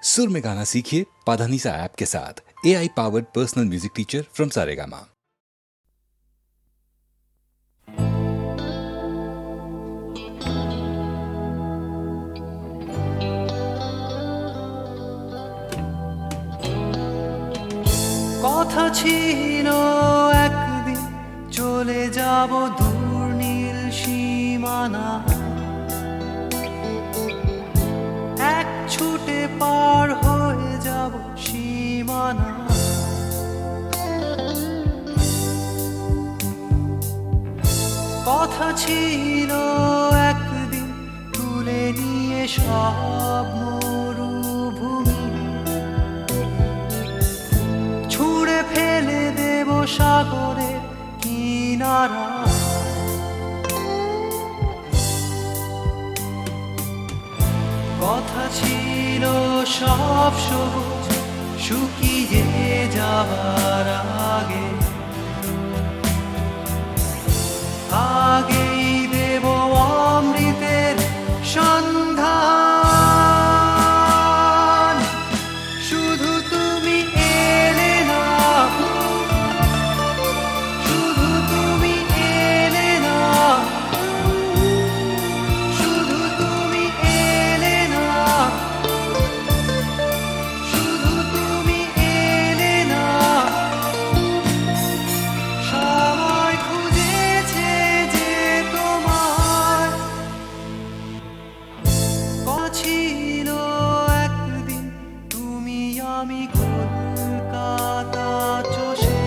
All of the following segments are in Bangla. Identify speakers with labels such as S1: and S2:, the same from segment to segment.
S1: सुर में गाना सीखिए पाधानीसा ऐप के साथ। AI powered personal music teacher from Saregama.
S2: কথা ছিল একদিন চলে যাব দূর নীল সীমানা, এক ছুটে পার হয়ে যাব সীমানা। কথা ছিল একদিন তুলে নিয়ে সব মরুভূমি, ছুঁড়ে ফেলে দেব সাগরের কিনারা। কথা ছিল সব সবুজ শুকিয়ে যাবার আগে, আগেই দেব অমৃতের সন্ধান। শুধু তুমি এলে না, শুধু তুমি এলে না, শুধু তুমি এলে না, শুধু তুমি এলে না। সবাই খুঁজেছে যে তোমার ছিল একদিন তুমি আমি কলকাতা চষে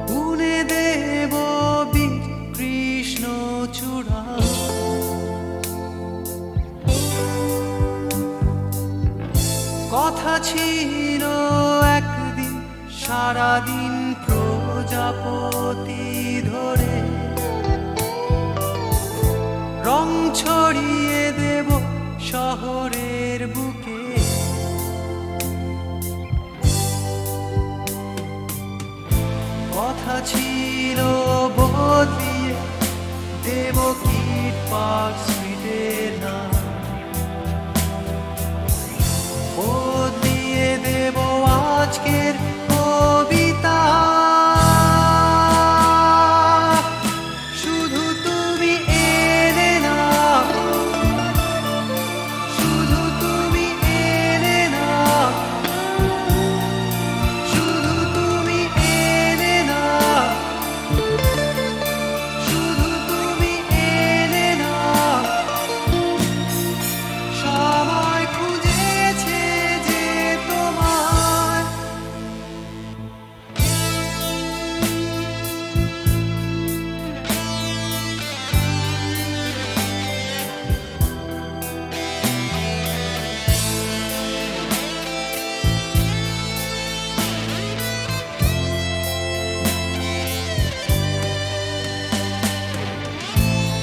S2: বুনে দেব বীর কৃষ্ণ চূড়া। কথা ছিল একদিন সারাদিন প্রজাপতি ধরে রং ছড়িয়ে দেব শহরের বুকে। কথা ছিল বদলিয়ে দেব কিট পার্ক স্ট্রিটের নাম, বদলিয়ে দেব আজকের কবিতা। শুধু তুমি এলে না, শুধু তুমি এলে না, শুধু তুমি এলে না, শুধু তুমি এলে না। সবাই খুঁজেছে যে তোমার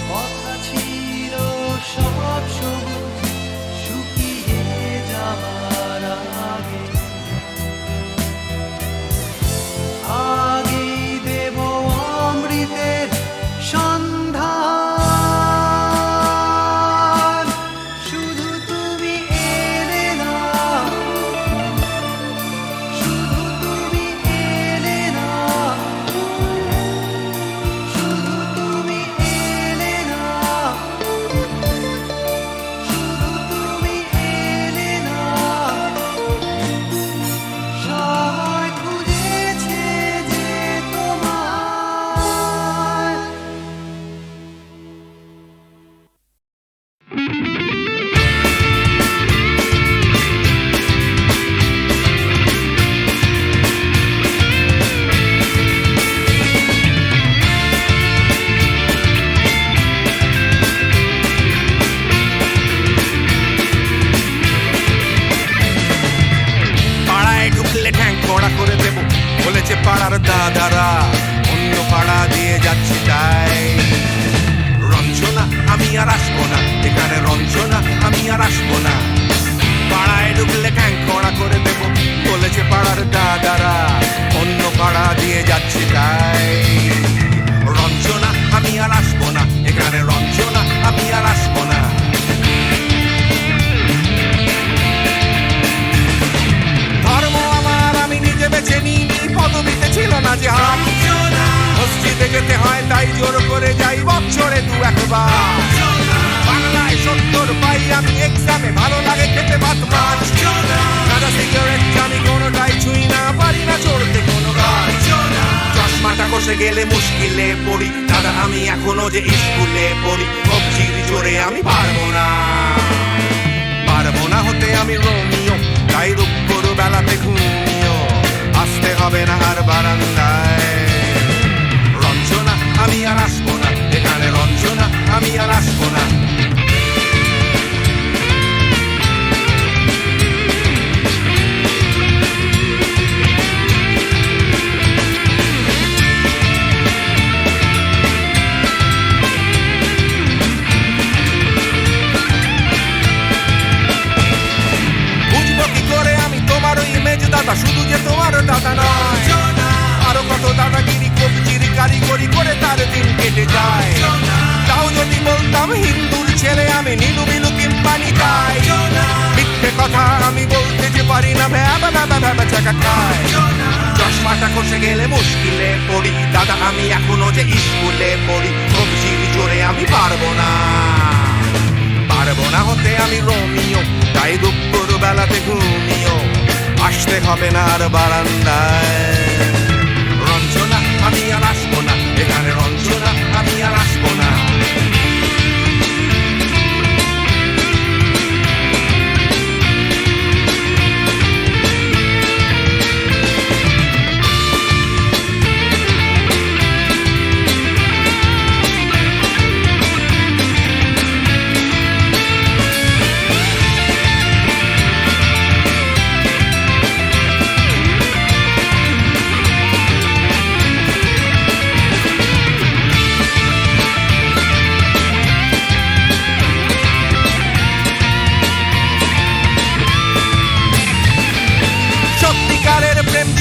S2: কথা ছিল সব সবুজ শুকিয়ে যাবার আগে, আগেই দেব অমৃতের সন্ধান। শুধু তুমি এলে না, শুধু তুমি এলে না, শুধু তুমি এলে না, শুধু তুমি এলে না। সবাই খুঁজেছে যে তোমার
S3: পাড়ায় ঢুকলে ঠ্যাং কড়া করে দেব বলেছে পাড়ার দাদারা, অন্য পাড়া দিয়ে যাচ্ছি তাই। রঞ্জনা আমি আর আসবো না, এখানে রঞ্জনা আমি আর আসবো না। পাড়ায় ঢুকলে ঠ্যাং কড়া করে দেব বলেছে পাড়ার দাদারা, অন্য পাড়া দিয়ে যাচ্ছি তাই। রঞ্জনা আমি আর আসবো না, এখানে রঞ্জনা আমি আর আসবো না। পাস বাংলায় 70 পাই আমি এক্সামে ভালো লাগে খেতে ভাত মাছ গাঁজা সিগারেট আমি কোনোটাই ছুঁই না পারি না চড়তে কোনো গাছ চশমাটা কষে গেলে মুশকিলে পড়ি দাদা আমি এখনো যে স্কুলে পড়ি কবজির জোরে আমি পারবো না হতে আমি রোমিও তাই দুপুর বেলাতে ঘুমিও আসতে হবে না আর বারান্দায় রঞ্জনা আমি আর আসবো না এখানে রঞ্জনা আমি আর আসবো না দাদা শুধু যে তোমার দাদা নয় আরো কত দাদাগিরি কবজিরি কারিগরি করে তার দিন কেটে যায় তাও যদি বলতাম হিন্দুর ছেলে আমি নীলু বিলু কিংবা নিতাই মিথ্যে কথা আমি বলতে যে পারি না ভ্যাবা ভ্যাবা ভ্যাবা চাকা খায় চশমাটা কষে গেলে মুশকিলে পড়ি দাদা আমি এখনো যে স্কুলে পড়ি কবজিরি জোরে আমি পারবো না হতে আমি রোমিও তাই দুপুর বেলাতে ঘুমিও আসতে হবে না আর বারান্দায় রঞ্জনা আমি আর আসবো না এখানে রঞ্জনা আমি আর আসবো না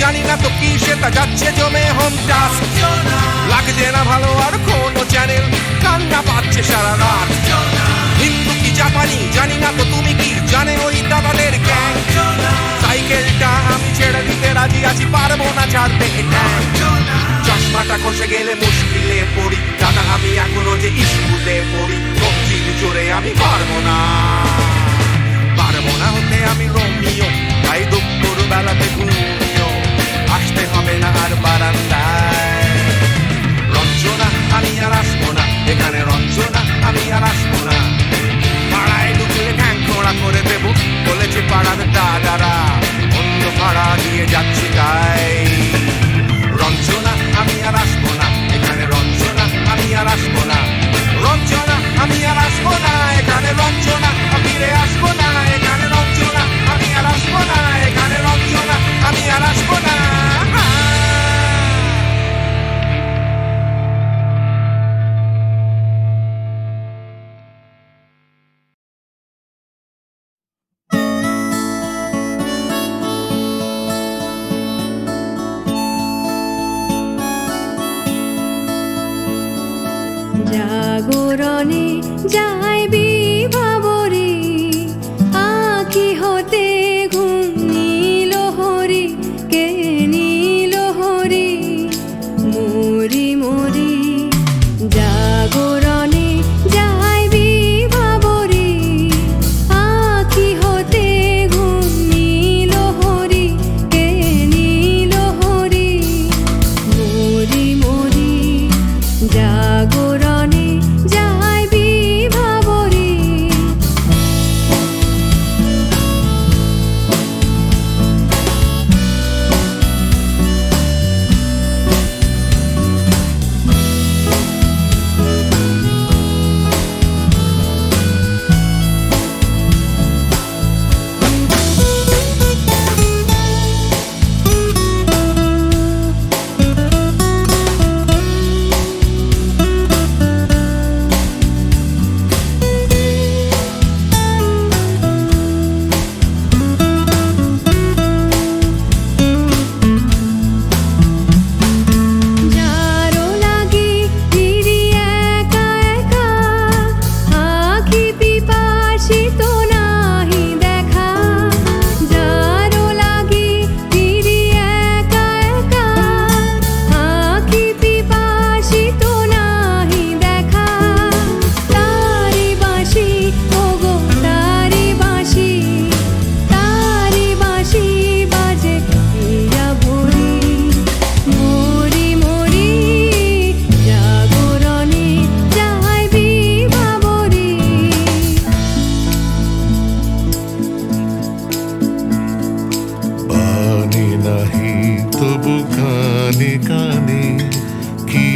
S3: জানি না তো কি সেটা যাচ্ছে জমে হোম টাস্ক লাগছে না ভালো আর কোনো চ্যানেল কান্না পাচ্ছে সারা রাত হিন্দু কি জাপানি জানি না তো তুমি কি জানে ওই দাদাদের গ্যাং সাইকেলটা আমি ছেড়ে দিতে রাজি আছি পারবো না ছাড়তে এটা চশমাটা কষে গেলে মুশকিলে পড়ি দাদা আমি এখনো যে স্কুলে পড়ি কবজির জোরে আমি পারবো না হতে আমি রোমিও তাই দুপুর বেলাতে ঘুমিও আসতে হবে না আর বারান্দায় রঞ্জনা আমি আর আসবো না এখানে রঞ্জনা আমি আর আসবো না পাড়ায় ঢুকলে ঠ্যাং খোঁড়া করে দেবো বলেছে পাড়ার দাদারা অন্য পাড়া দিয়ে যাচ্ছি তাই রঞ্জনা আমি আর আসবো না এখানে রঞ্জনা আমি আর আসবো না রঞ্জনা আমি আর আসবো না এখানে রঞ্জনা ফিরে আসবো না এখানে রঞ্জনা আমি আর আসবো না এখানে রঞ্জনা আমি আর আসবো না
S4: জাগরণে যাই বিভাবরে আঁখি হতে ঘুম নীল হরি কে নীল হরি মরি মরি জাগরণে যাই বিভাবরে আঁখি হতে ঘুম নীল হরি কে নীল হরি মরি মরি জাগরণে যাই বিভাবরে
S5: তবু কানে কানে কি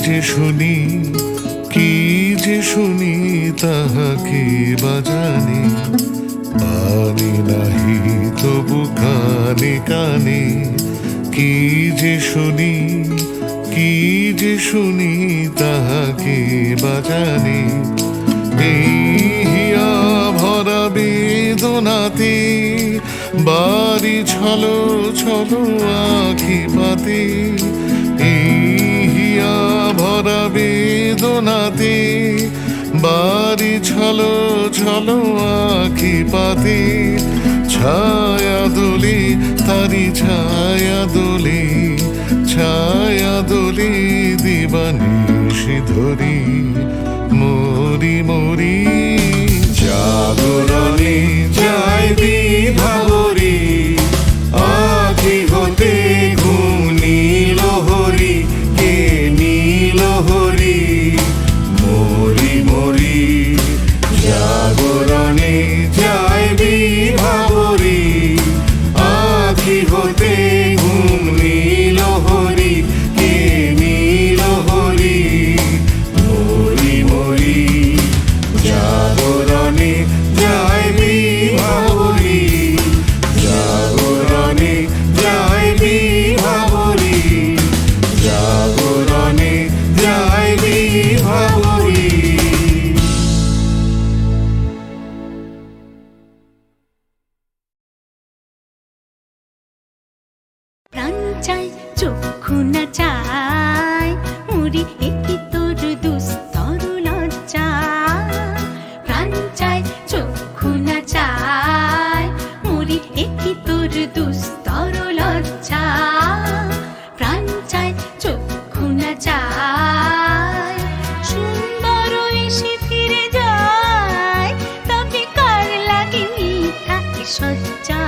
S5: যে শুনি, কি যে শুনি তাহাকে বাজানে। পানি নাহি তবু কানে কানে কি যে শুনি, কি যে শুনি তাহাকে বাজানে। এই হিয়া ভরা বেদনাতে বাড়ি ছলো ছলো আখি পাতে। এই হিয়া ভরা বেদনাতে বাড়ি ছলো ছলো আখি পাতে। ছায়া দোলে তারি ছায়া দোলে, ছায়া দোলে দিবানিশি ধরি মরি মরি। জাগরণে যায় বিভাবরী আখি হতে ঘুম নীল হরি, কে নীল হরি মরি মরি। জাগরণে যায় বিভাবরী আখি হতে ঘুম নীল হরি, কে নীল হরি মরি মরি। জাগরণে যায় বিভাবরী, জাগরণে যায় বিভাবরী, জাগরণে যায় বিভাবরী।
S4: প্রাণ চাই চক্ষু না চাই মুড়ি একটি তোর দুস্তর লজ্জা। প্রাণ চাই চক্ষু না চাই মুড়ি একটি তোর দুস্তর লজ্জা। প্রাণ চাই চক্ষু না চাই সুন্দর এসে ফিরে যায়, তবে কার লাগে মিথ্যা সজ্জা।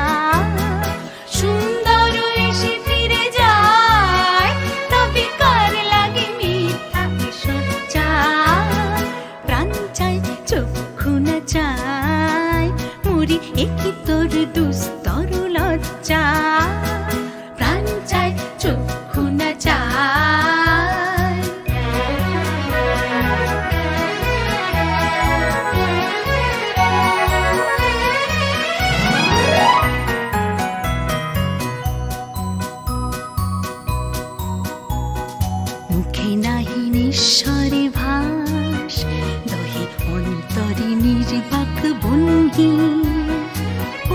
S4: সুন্দর এসে ফিরে যায়, তবে কার লাগে মিথ্যা সজ্জা। প্রাণ চাই চক্ষু না চাই মুড়ি একই তোর দুস্তর লজ্জা। প্রাণ চাই চক্ষু না চাই। মুখে নাহি নিঃস্বরে ভাস, দহে অন্তরে নির্বাক বন্দি।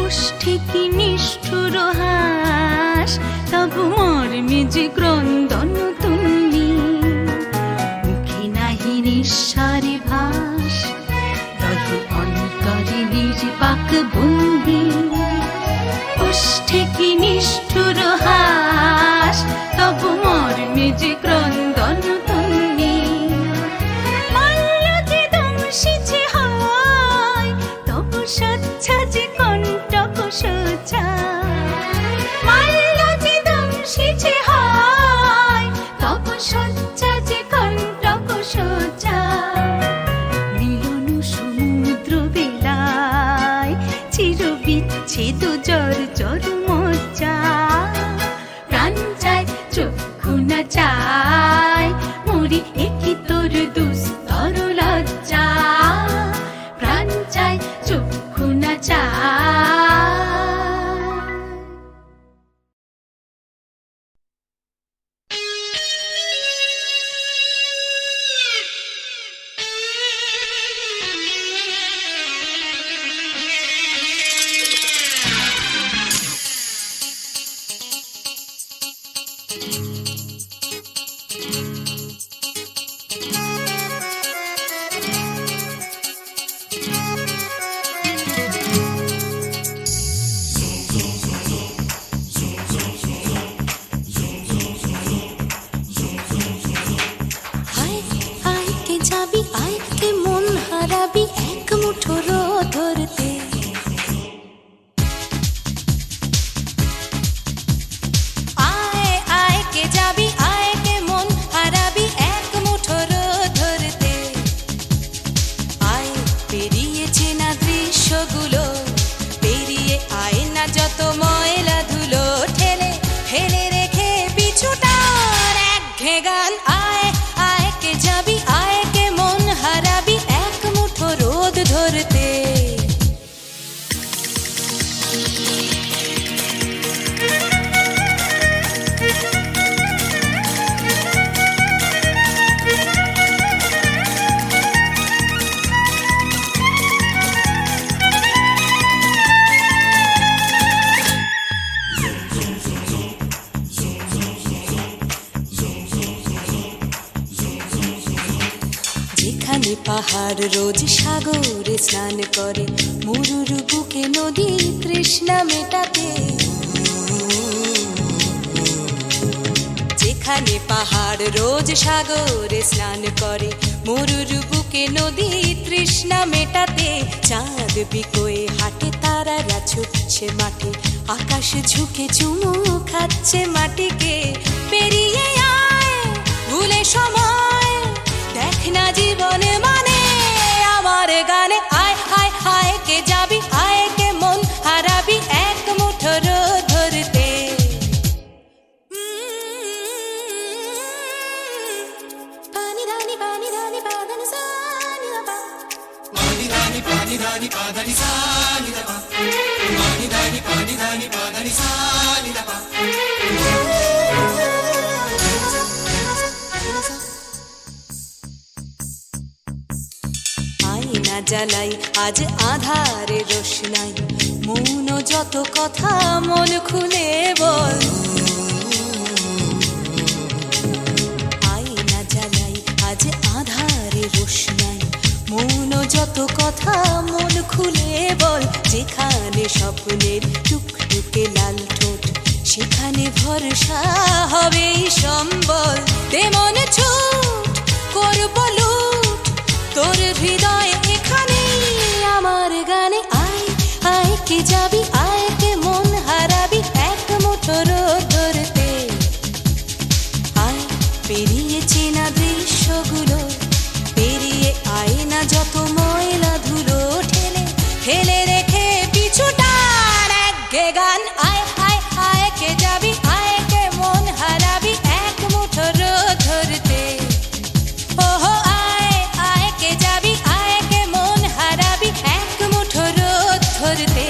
S4: ওষ্ঠে কি নিষ্ঠুর হাস, তবু মর্মে যে ক্রন্দন তুন্নি। মুখে নাহি নিঃস্বরে ভাস, দহে অন্তরে নির্বাক বন্দি। ওষ্ঠে কি নিষ্ঠুর হাস, তবু মর্মে যে ক্রন্দন তুন্নি। মাল্য যে দংশিছে হয়, তবু সচ্ছা যে কণ্টক সোজা। মাল্য যে দংশিছে হয়, তবু সচ্ছা যে কণ্টক সোজা। মিলন সমুদ্র বেলায় চির বিচ্ছেদ জর জর মজ্জা। প্রাণ চাই চক্ষু না চাই মুড়ি একই তোর দুস্তর লজ্জা। প্রাণ চাই চক্ষু না চাই। পাহাড় রোজ সাগরে স্নান করে, মরুর বুকে নদী তৃষ্ণা মেটাতে। যেখানে পাহাড় রোজ সাগরে স্নান করে, মরুর বুকে নদী তৃষ্ণা মেটাতে। চাঁদ বিকোয়ে হাটে, তারারা ছুটছে মাঠে, আকাশ ঝুঁকে চুমু খাচ্ছে মাটিকে। পেরিয়ে আয় ভুলে সময়, দেখ না জীবনে মানে আমার গানে। আয় হায় হায় কে যাবি, আয় কে মন হারাবি এক মুঠো রোদ ধরতে। পানি ধানি পানি ধানি পাদানি সানি দা পা, পানি ধানি পাদানি সানি দা পা, পানি ধানি পাদানি সানি দা পা। আয়না জ্বালাই আজ আধারে রোশনাই, মৌন যত কথা মন খুলে বল। আয়না জ্বালাই আজ আধারে রোশনাই, মৌন যত কথা মন খুলে বল। যেখানে স্বপ্নের টুকটুকে লাল ঠোঁট, সেখানে ভরসা হবে সম্বল। তেমন ছুট করব লুট তোর হৃদয় এখানে আমার গানে। আয় আয় কে যাবি, আয় কে মন হারাবি এক মুঠো রোদ ধরতে। আয় পেরিয়ে চেনা দৃশ্যগুলো, পেরিয়ে আয় না যত ময়লা ধুলো, ঠেলে ফেলে রেখে পিছুটার একঘে গান। আয় আয় আয় কে যাবি, আয় কে মন হারাবি এক মুঠো রোদ ধরতে। ওহো আয় আয় কে যাবি, আয় কে মন হারাবি এক মুঠো রোদ ধরতে।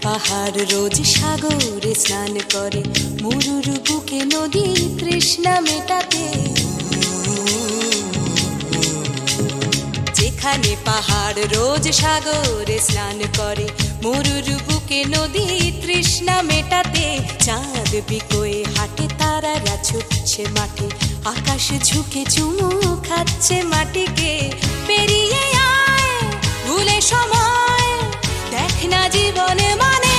S4: পাহাড় রোজ সাগরে স্নান করে, মরুর বুকে নদী তৃষ্ণা মেটাতে। যেখানে পাহাড় রোজ সাগরে স্নান করে, মরুর বুকে নদী তৃষ্ণা মেটাতে। চাঁদ বিকোয়ে হাটে, তারারা ছুটছে মাঠে, আকাশ ঝুঁকে চুমু খাচ্ছে মাটিকে। পেরিয়ে আয় ভুলে সময়, দেখ না জীবনে মানে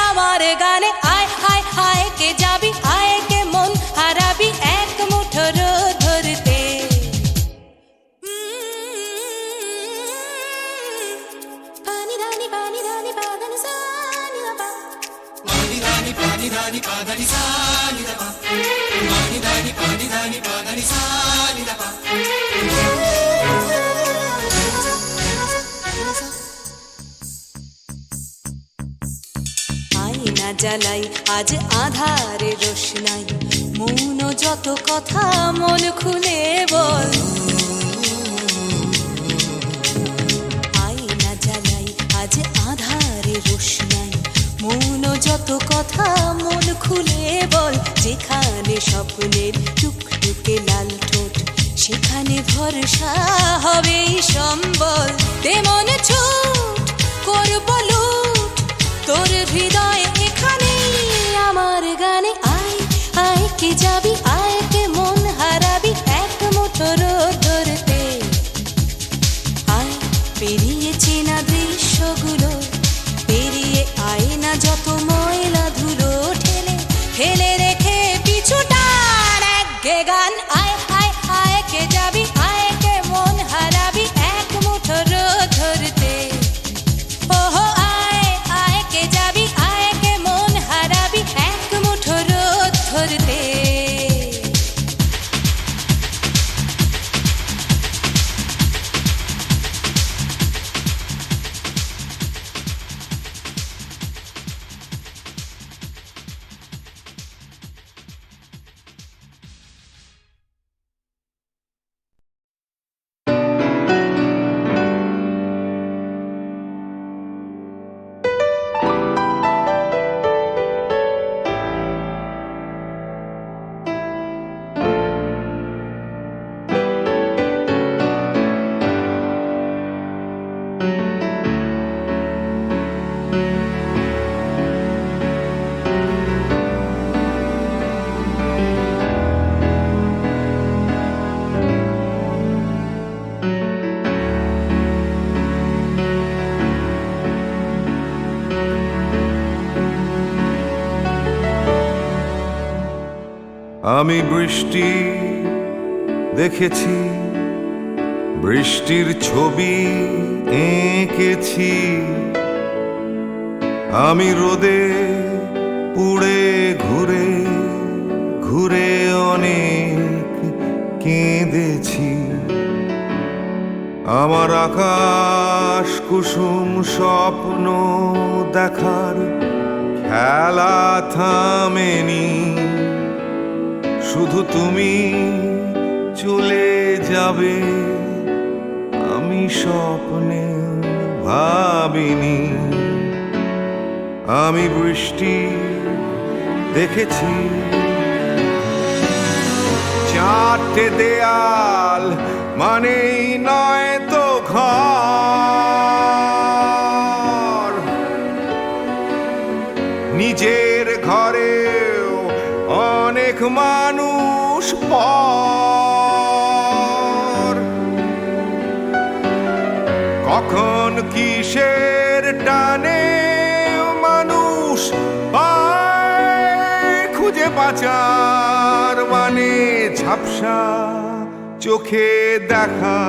S4: আমার গানে। আয় হায় হায় কে যাবি, আয় কে মন হারাবি এক মুঠো রোদ ধরতে। পানি ধানি পাদানি সানি দা পা, পানি ধানি পাদানি সানি দা পা, পানি ধানি পাদানি সানি দা পা। জ্বালাই আজ আধারে রোশনাই মৌন যত কথা মন খুলে বল আয়না জ্বালাই আজ আধারে রোশনাই মৌন যত কথা মন খুলে বল যেখানে স্বপ্নের টুকটুকে লাল ঠোঁট সেখানে ভরসা হবে সম্বল তেমন ছুট করব লুট তোর হৃদয় এখানে আমার গানে আয় আয় কে যাবি আয় কে মন হারাবি এক মুঠো রোদ ধরতে আয় পেরিয়ে চেনা দৃশ্যগুলো পেরিয়ে আয় না যত ময়লা ধুলো ঠেলে ফেলে রেখে পিছুটার এক গান আয় আয় আয় কে যাবি আয় কে মন হারাবি এক মুঠো রোদ ধরতে ওহো আয় আয় কে যাবি আয় কে মন হারাবি এক মুঠো রোদ ধরতে
S3: আমি বৃষ্টি দেখেছি বৃষ্টির ছবি এঁকেছি আমি রোদে পুড়ে ঘুরে ঘুরে অনেক কেঁদেছি আমার আকাশ কুসুম স্বপ্ন দেখার খেলা থামেনি শুধু তুমি চলে যাবে আমি স্বপ্নে ভাবিনি আমি বৃষ্টি দেখেছি চারটে দেয়াল মানেই নয় তো ঘর নিজের ঘরেও অনেক মানুষ পর কখন কিসের টানে মানুষ পায় খুঁজে পাচার মানে ঝাপসা চোখে দেখা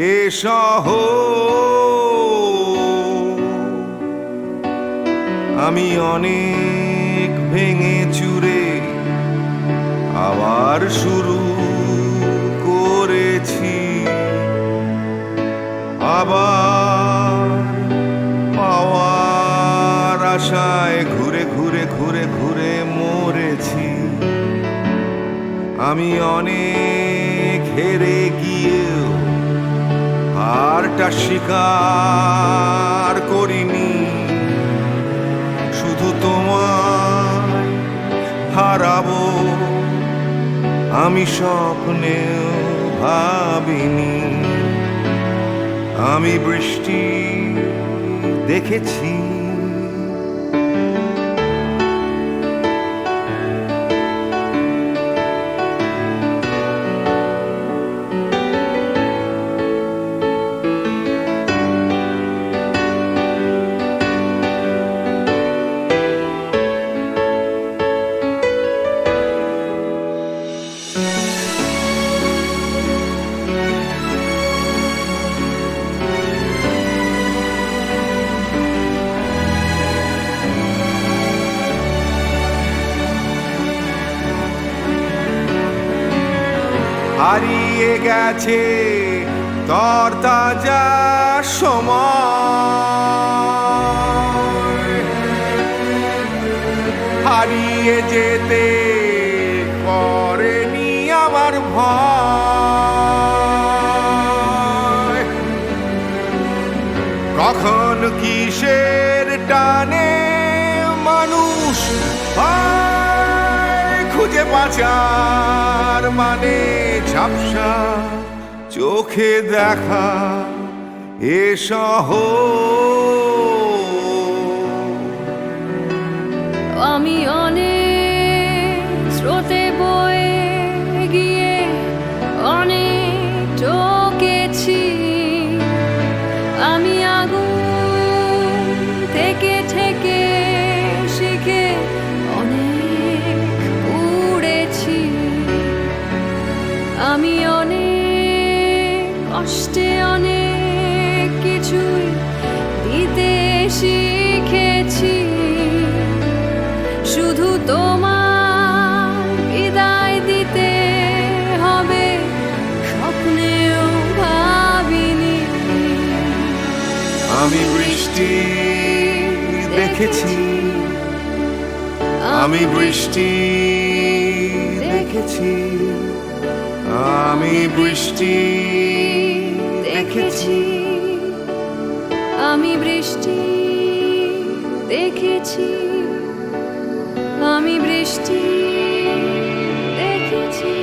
S3: এ শহর আমি অনেক ভেঙে চুরে আবার শুরু করেছি আবার পাওয়ার আশায় ঘুরে ঘুরে ঘুরে ঘুরে মরেছি আমি অনেক হেরে গিয়েও হারটা স্বীকার করিনি শুধু তোমায় হারাবো আমি স্বপ্নেও ভাবিনি আমি বৃষ্টি দেখেছি হারিয়ে গেছে তরতাজা সময় হারিয়ে যেতে করেনি আমার ভয়। কখন কিসের টানে মানুষ হয় খুঁজে বাঁচার মানে ঝাপসা চোখে দেখা এ শহর।
S6: আমি অনেক স্রোতে বয়ে গিয়ে অনেক ঠকেছি, আমি আগুন থেকে থেকে শিখে অনেক উড়েছি, আমি অনেক কষ্টে অনেক কিছুই দিতে শিখেছি, শুধু তোমার বিদায় দিতে হবে স্বপ্নেও ভাবিনি।
S3: আমি বৃষ্টি দেখেছি, আমি বৃষ্টি দেখেছি, আমি বৃষ্টি দেখেছি,
S6: আমি বৃষ্টি দেখেছি, আমি বৃষ্টি দেখেছি,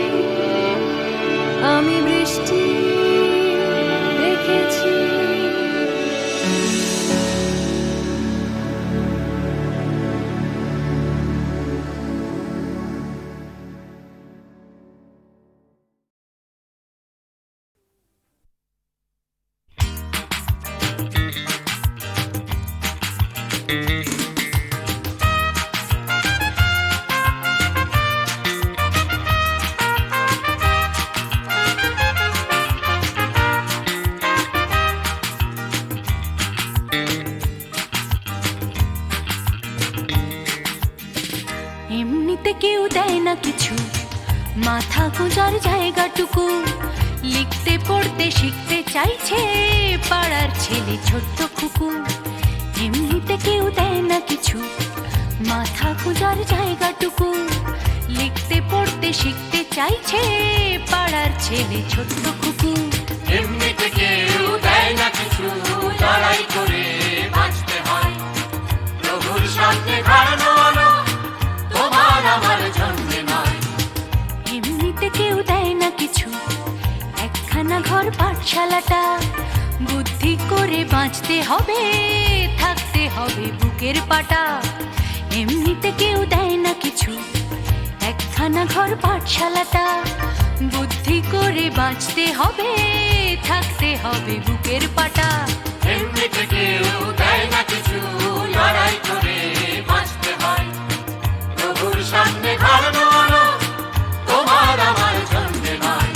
S6: আমি বৃষ্টি দেখেছি। এমনিতে কেউ দেয় না কিছু, মাথা গোঁজার জায়গাটুকু, লিখতে পড়তে শিখতে চাইছে পাড়ার ছেলে ছোট্ট খুকু। এমনিতে কেউ দেয় না কিছু, মাথা গোঁজার জায়গাটুকু, লিখতে পড়তে শিখতে চাইছে পাড়ার ছেলে ছোট্ট খুকু।
S7: এমনিতে কেউ দেয় না কিছু, লড়াই করে বাঁচতে হয়, প্রভুর সামনে হারানো আলো তোমার আমার জন্মে নয়।
S6: এমনিতে কেউ দেয় না কিছু, একখানা ঘর পাঠশালাটা, বুদ্ধি করে বাঁচতে হবে, থাকতে হবে বুকের পাটা। এমনিতে কেউ দেয় না কিছু, একখানা ঘর পাঠশালাটা, বুদ্ধি করে বাঁচতে হবে, থাকতে হবে বুকের পাটা।
S7: এমনিতে কেউ দেয় না কিছু, লড়াই করে বাঁচতে হয়, প্রভুর সামনে হারানো আলো তোমার আমার জন্মে নয়।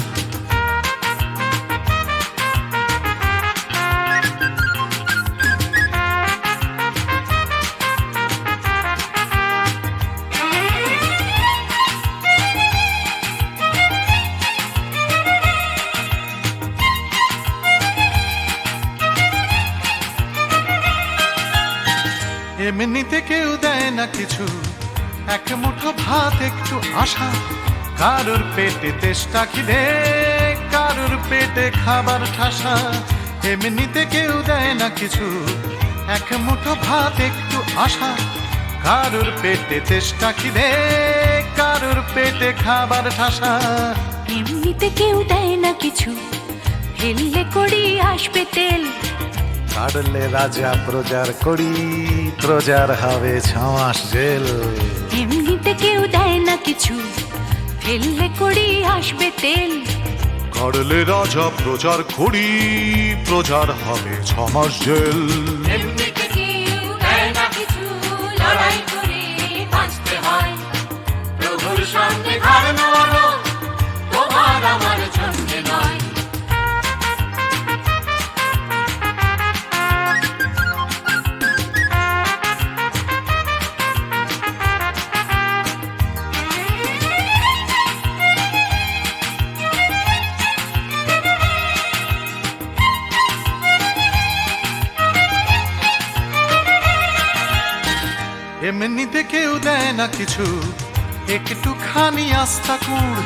S5: এমনিতে কেউ দেয় না কিছু, এক মুঠো ভাত একটু আশা, কারোর পেটে তেষ্টা খিদে, কারোর পেটে খাবার ঠাসা। এমনিতে কেউ দেয় না কিছু, এক মুঠো ভাত একটু আশা, কারোর পেটে তেষ্টা খিদে, কারোর পেটে খাবার ঠাসা।
S6: এমনিতে কেউ দেয় না কিছু, ফেললে করি আসবে তেল,
S8: কাটলে রাজা প্রজার করি, প্রজার হবে 6 মাস জেল।
S6: এমনিতে কেউ দেয় না কিছু, ফেললে করি আসবে তেল,
S5: কাটলে রাজা প্রজার করি, প্রজার হবে 6 মাস জেল।
S7: এমনিতে কেউ দেয় না কিছু, লড়াই করে বাঁচতে হয়, প্রভুর সামনে হারানো আলো তোমার আমার জন্মে নয়।
S5: এমনিতে কেউ দেয় না কিছু, একটুখানি আস্থা কুড়।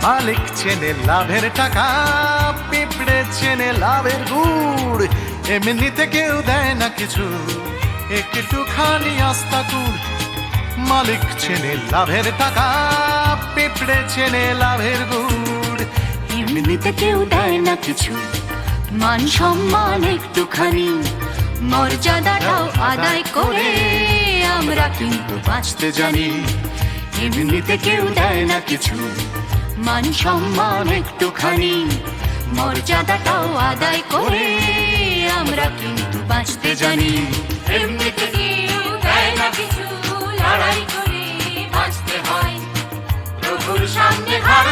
S5: মালিক চেনে লাভের টাকা, পিঁপড়ে চেনে লাভের গুড়। এমনিতে কেউ দেয় না কিছু, একটুখানি আস্থা কুড়। মালিক চেনে লাভের টাকা, পিঁপড়ে চেনে লাভের গুড়।
S6: এমনিতে কেউ দেয় না কিছু, মান সম্মান একটুখানি, মর্যাদাটাও আদায় করে আমরা কিন্তু বাঁচতে জানি। এমনিতে কেউ দেয় না কিছু, মান সম্মান একটুখানি, মর্যাদাটাও আদায় করে আমরা কিন্তু বাঁচতে জানি।
S7: এমনিতে কেউ দেয় না কিছু, লড়াই করে বাঁচতে হয়। প্রভুর সামনে হার